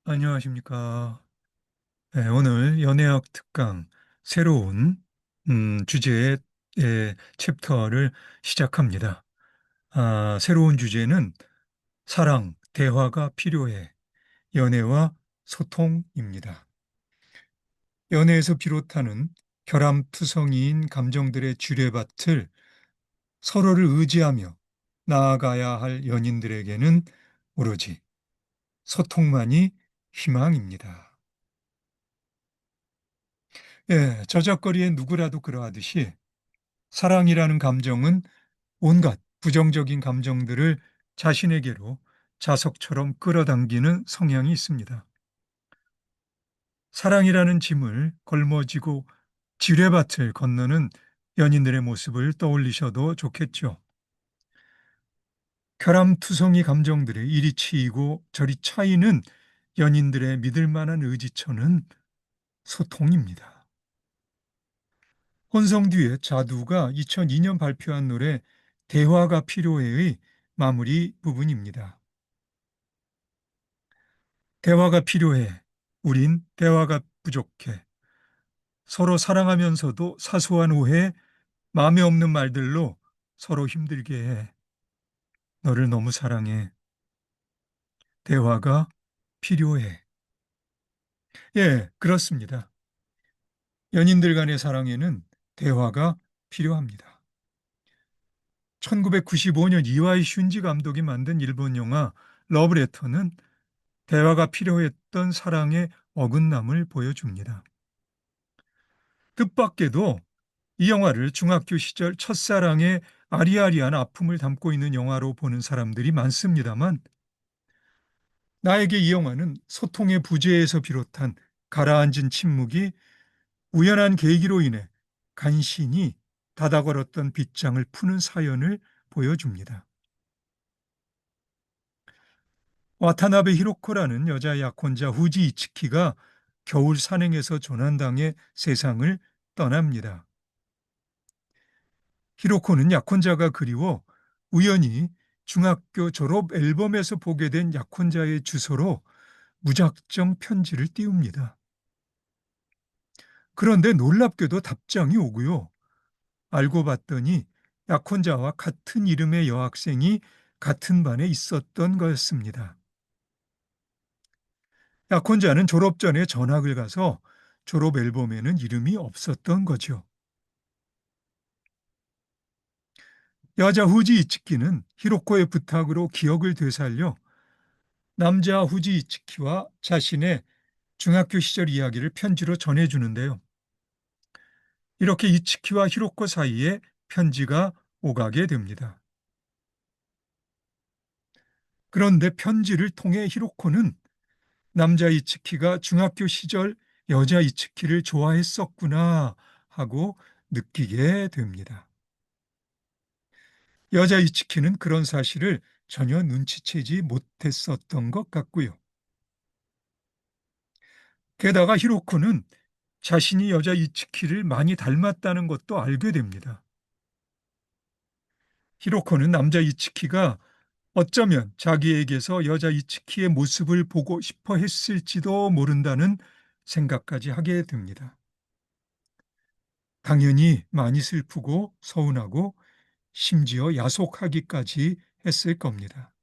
안녕하십니까. 네, 오늘 연애학 특강 새로운 주제의 챕터를 시작합니다. 새로운 주제는 사랑, 대화가 필요해. 연애와 소통입니다. 연애에서 비롯하는 결함투성이인 감정들의 주례밭을 서로를 의지하며 나아가야 할 연인들에게는 오로지 소통만이 희망입니다. 예, 저작거리의 누구라도 그러하듯이 사랑이라는 감정은 온갖 부정적인 감정들을 자신에게로 자석처럼 끌어당기는 성향이 있습니다. 사랑이라는 짐을 걸머쥐고 지뢰밭을 건너는 연인들의 모습을 떠올리셔도 좋겠죠. 결함투성이 감정들의 이리 치이고 저리 차이는 연인들의 믿을 만한 의지처는 소통입니다. 혼성듀엣 자두가 2002년 발표한 노래 대화가 필요해의 마무리 부분입니다. 대화가 필요해. 우린 대화가 부족해. 서로 사랑하면서도 사소한 오해, 마음에 없는 말들로 서로 힘들게 해. 너를 너무 사랑해. 대화가 필요해. 예, 그렇습니다. 연인들 간의 사랑에는 대화가 필요합니다. 1995년 이와이 슌지 감독이 만든 일본 영화 러브레터는 대화가 필요했던 사랑의 어긋남을 보여줍니다. 뜻밖에도 이 영화를 중학교 시절 첫사랑의 아리아리한 아픔을 담고 있는 영화로 보는 사람들이 많습니다만 나에게 이 영화는 소통의 부재에서 비롯한 가라앉은 침묵이 우연한 계기로 인해 간신히 닫아걸었던 빗장을 푸는 사연을 보여줍니다. 와타나베 히로코라는 여자 약혼자 후지 이츠키가 겨울 산행에서 조난당해 세상을 떠납니다. 히로코는 약혼자가 그리워 우연히 중학교 졸업 앨범에서 보게 된 약혼자의 주소로 무작정 편지를 띄웁니다. 그런데 놀랍게도 답장이 오고요. 알고 봤더니 약혼자와 같은 이름의 여학생이 같은 반에 있었던 거였습니다. 약혼자는 졸업 전에 전학을 가서 졸업 앨범에는 이름이 없었던 거죠. 여자 후지 이츠키는 히로코의 부탁으로 기억을 되살려 남자 후지 이츠키와 자신의 중학교 시절 이야기를 편지로 전해주는데요. 이렇게 이츠키와 히로코 사이에 편지가 오가게 됩니다. 그런데 편지를 통해 히로코는 남자 이츠키가 중학교 시절 여자 이츠키를 좋아했었구나 하고 느끼게 됩니다. 여자 이츠키는 그런 사실을 전혀 눈치채지 못했었던 것 같고요. 게다가 히로코는 자신이 여자 이츠키를 많이 닮았다는 것도 알게 됩니다. 히로코는 남자 이츠키가 어쩌면 자기에게서 여자 이츠키의 모습을 보고 싶어 했을지도 모른다는 생각까지 하게 됩니다. 당연히 많이 슬프고 서운하고 심지어 야속하기까지 했을 겁니다.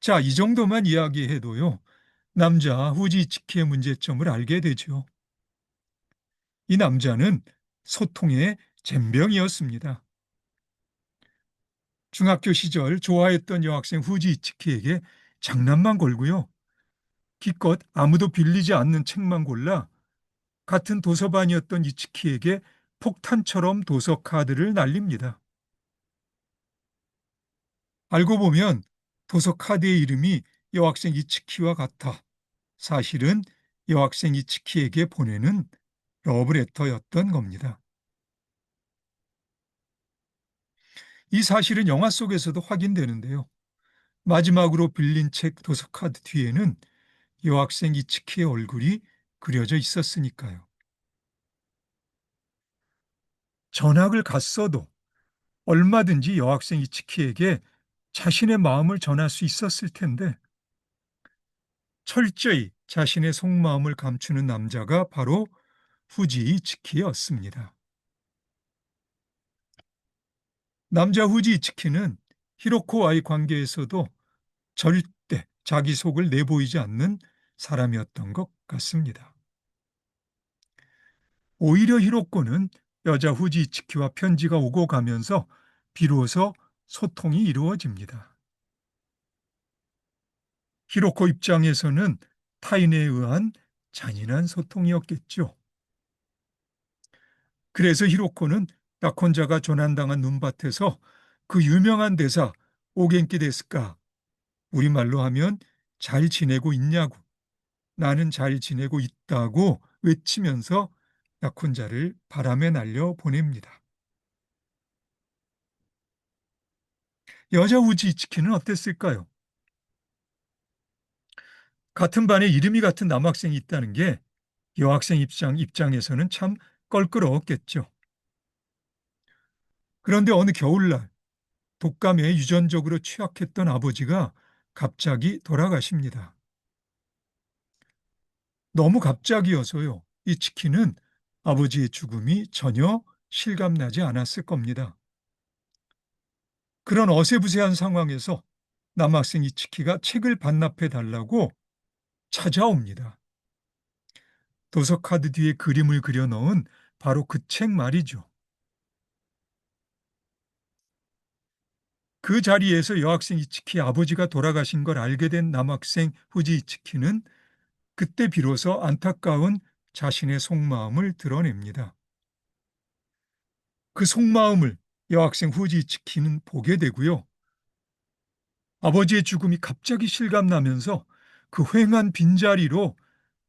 자, 이 정도만 이야기해도요. 남자 후지이츠키의 문제점을 알게 되죠. 이 남자는 소통의 젬병이었습니다. 중학교 시절 좋아했던 여학생 후지이츠키에게 장난만 걸고요. 기껏 아무도 빌리지 않는 책만 골라 같은 도서반이었던 이츠키에게 폭탄처럼 도서 카드를 날립니다. 알고 보면 도서 카드의 이름이 여학생 이츠키와 같아 사실은 여학생 이츠키에게 보내는 러브레터였던 겁니다. 이 사실은 영화 속에서도 확인되는데요. 마지막으로 빌린 책 도서 카드 뒤에는 여학생 이츠키의 얼굴이 그려져 있었으니까요. 전학을 갔어도 얼마든지 여학생 이츠키에게 자신의 마음을 전할 수 있었을 텐데 철저히 자신의 속마음을 감추는 남자가 바로 후지 이츠키였습니다. 남자 후지 이츠키는 히로코와의 관계에서도 절대 자기 속을 내보이지 않는 사람이었던 것 같습니다. 오히려 히로코는 여자 후지 이츠키와 편지가 오고 가면서 비로소 소통이 이루어집니다. 히로코 입장에서는 타인에 의한 잔인한 소통이었겠죠. 그래서 히로코는 약혼자가 조난당한 눈밭에서 그 유명한 대사 오겐키 데스까, 우리말로 하면 잘 지내고 있냐고, 나는 잘 지내고 있다고 외치면서 약혼자를 바람에 날려 보냅니다. 여자 우지 이츠키는 어땠을까요? 같은 반에 이름이 같은 남학생이 있다는 게 여학생 입장에서는 참 껄끄러웠겠죠. 그런데 어느 겨울날 독감에 유전적으로 취약했던 아버지가 갑자기 돌아가십니다. 너무 갑자기여서요. 이 치킨은 아버지의 죽음이 전혀 실감나지 않았을 겁니다. 그런 어세부세한 상황에서 남학생 이치키가 책을 반납해 달라고 찾아옵니다. 도서 카드 뒤에 그림을 그려 넣은 바로 그 책 말이죠. 그 자리에서 여학생 이츠키 아버지가 돌아가신 걸 알게 된 남학생 후지 이츠키는 그때 비로소 안타까운 자신의 속마음을 드러냅니다. 그 속마음을 여학생 후지 이츠키는 보게 되고요. 아버지의 죽음이 갑자기 실감나면서 그 휑한 빈자리로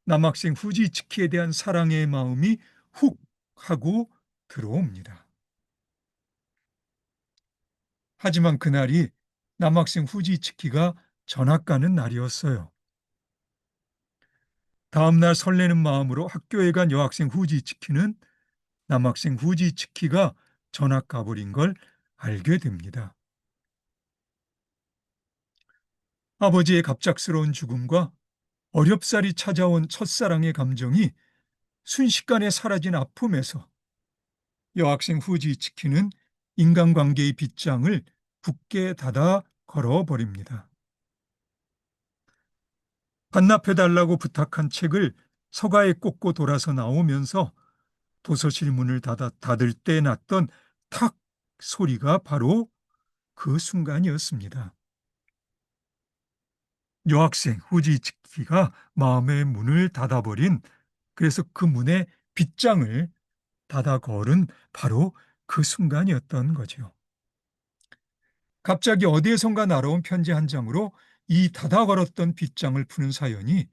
남학생 후지 이츠키에 대한 사랑의 마음이 훅 하고 들어옵니다. 하지만 그날이 남학생 후지 이츠키가 전학 가는 날이었어요. 다음날 설레는 마음으로 학교에 간 여학생 후지 이츠키는 남학생 후지 이츠키가 전학 가버린 걸 알게 됩니다. 아버지의 갑작스러운 죽음과 어렵사리 찾아온 첫사랑의 감정이 순식간에 사라진 아픔에서 여학생 후지 이츠키는 인간관계의 빗장을 굳게 닫아 걸어버립니다. 반납해달라고 부탁한 책을 서가에 꽂고 돌아서 나오면서 도서실 문을 닫을 때 났던 탁 소리가 바로 그 순간이었습니다. 여학생 후지이츠키가 마음의 문을 닫아버린, 그래서 그 문에 빗장을 닫아 걸은 바로 그 순간이었던 거죠. 갑자기 어디에선가 날아온 편지 한 장으로 이 닫아 걸었던 빗장을 푸는 사연이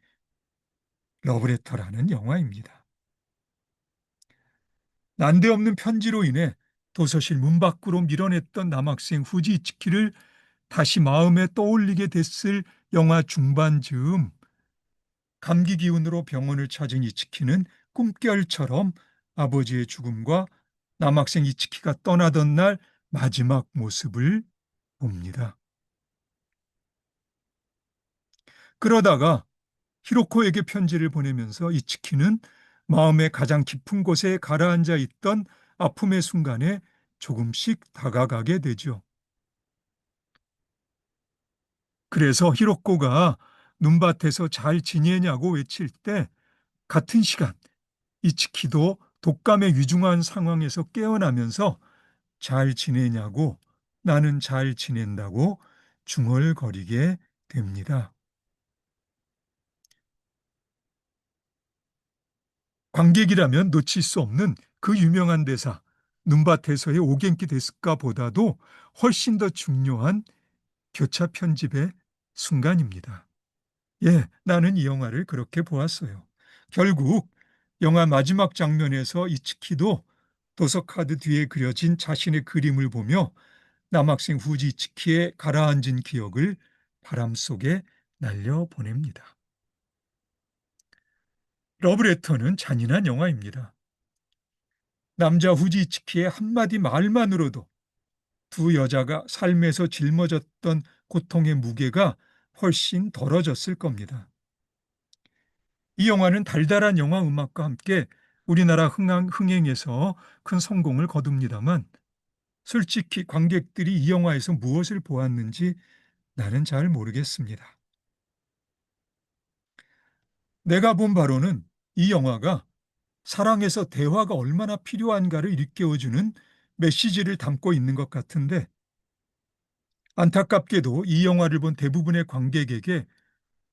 러브레터라는 영화입니다. 난데없는 편지로 인해 도서실 문 밖으로 밀어냈던 남학생 후지이츠키를 다시 마음에 떠올리게 됐을 영화 중반즈음, 감기 기운으로 병원을 찾은 이츠키는 꿈결처럼 아버지의 죽음과 남학생 이츠키가 떠나던 날 마지막 모습을 봅니다. 그러다가 히로코에게 편지를 보내면서 이츠키는 마음의 가장 깊은 곳에 가라앉아 있던 아픔의 순간에 조금씩 다가가게 되죠. 그래서 히로코가 눈밭에서 잘 지내냐고 외칠 때 같은 시간 이츠키도 독감의 위중한 상황에서 깨어나면서 잘 지내냐고, 나는 잘 지낸다고 중얼거리게 됩니다. 관객이라면 놓칠 수 없는 그 유명한 대사, 눈밭에서의 오겐키 데스까 보다도 훨씬 더 중요한 교차 편집의 순간입니다. 예, 나는 이 영화를 그렇게 보았어요. 결국 영화 마지막 장면에서 이츠키도 도서카드 뒤에 그려진 자신의 그림을 보며 남학생 후지 이츠키의 가라앉은 기억을 바람 속에 날려보냅니다. 러브레터는 잔인한 영화입니다. 남자 후지 이츠키의 한마디 말만으로도 두 여자가 삶에서 짊어졌던 고통의 무게가 훨씬 덜어졌을 겁니다. 이 영화는 달달한 영화 음악과 함께 우리나라 흥행에서 큰 성공을 거둡니다만 솔직히 관객들이 이 영화에서 무엇을 보았는지 나는 잘 모르겠습니다. 내가 본 바로는 이 영화가 사랑에서 대화가 얼마나 필요한가를 일깨워주는 메시지를 담고 있는 것 같은데 안타깝게도 이 영화를 본 대부분의 관객에게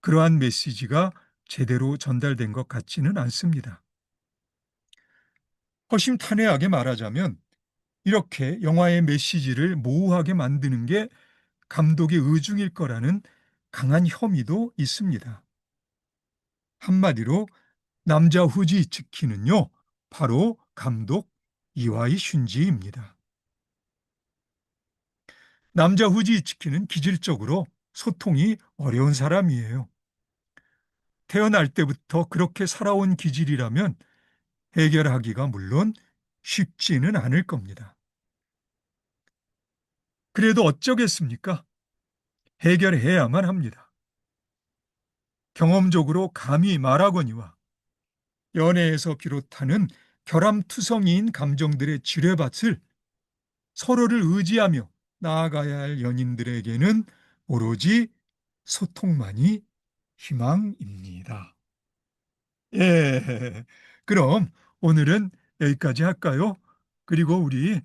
그러한 메시지가 제대로 전달된 것 같지는 않습니다. 허심탄회하게 말하자면 이렇게 영화의 메시지를 모호하게 만드는 게 감독의 의중일 거라는 강한 혐의도 있습니다. 한마디로 남자 후지 이츠키는요, 바로 감독 이와이 슌지입니다. 남자 후지 이츠키는 기질적으로 소통이 어려운 사람이에요. 태어날 때부터 그렇게 살아온 기질이라면 해결하기가 물론 쉽지는 않을 겁니다. 그래도 어쩌겠습니까? 해결해야만 합니다. 경험적으로 감히 말하거니와 연애에서 비롯하는 결함투성이인 감정들의 지뢰밭을 서로를 의지하며 나아가야 할 연인들에게는 오로지 소통만이 희망입니다. 예. 그럼 오늘은 여기까지 할까요? 그리고 우리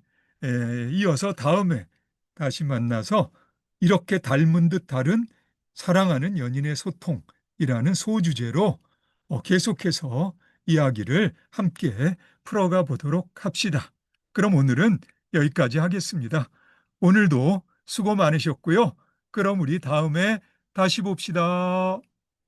이어서 다음에 다시 만나서 이렇게 닮은 듯 다른 사랑하는 연인의 소통이라는 소주제로 계속해서 이야기를 함께 풀어가 보도록 합시다. 그럼 오늘은 여기까지 하겠습니다. 오늘도 수고 많으셨고요. 그럼 우리 다음에 다시 봅시다.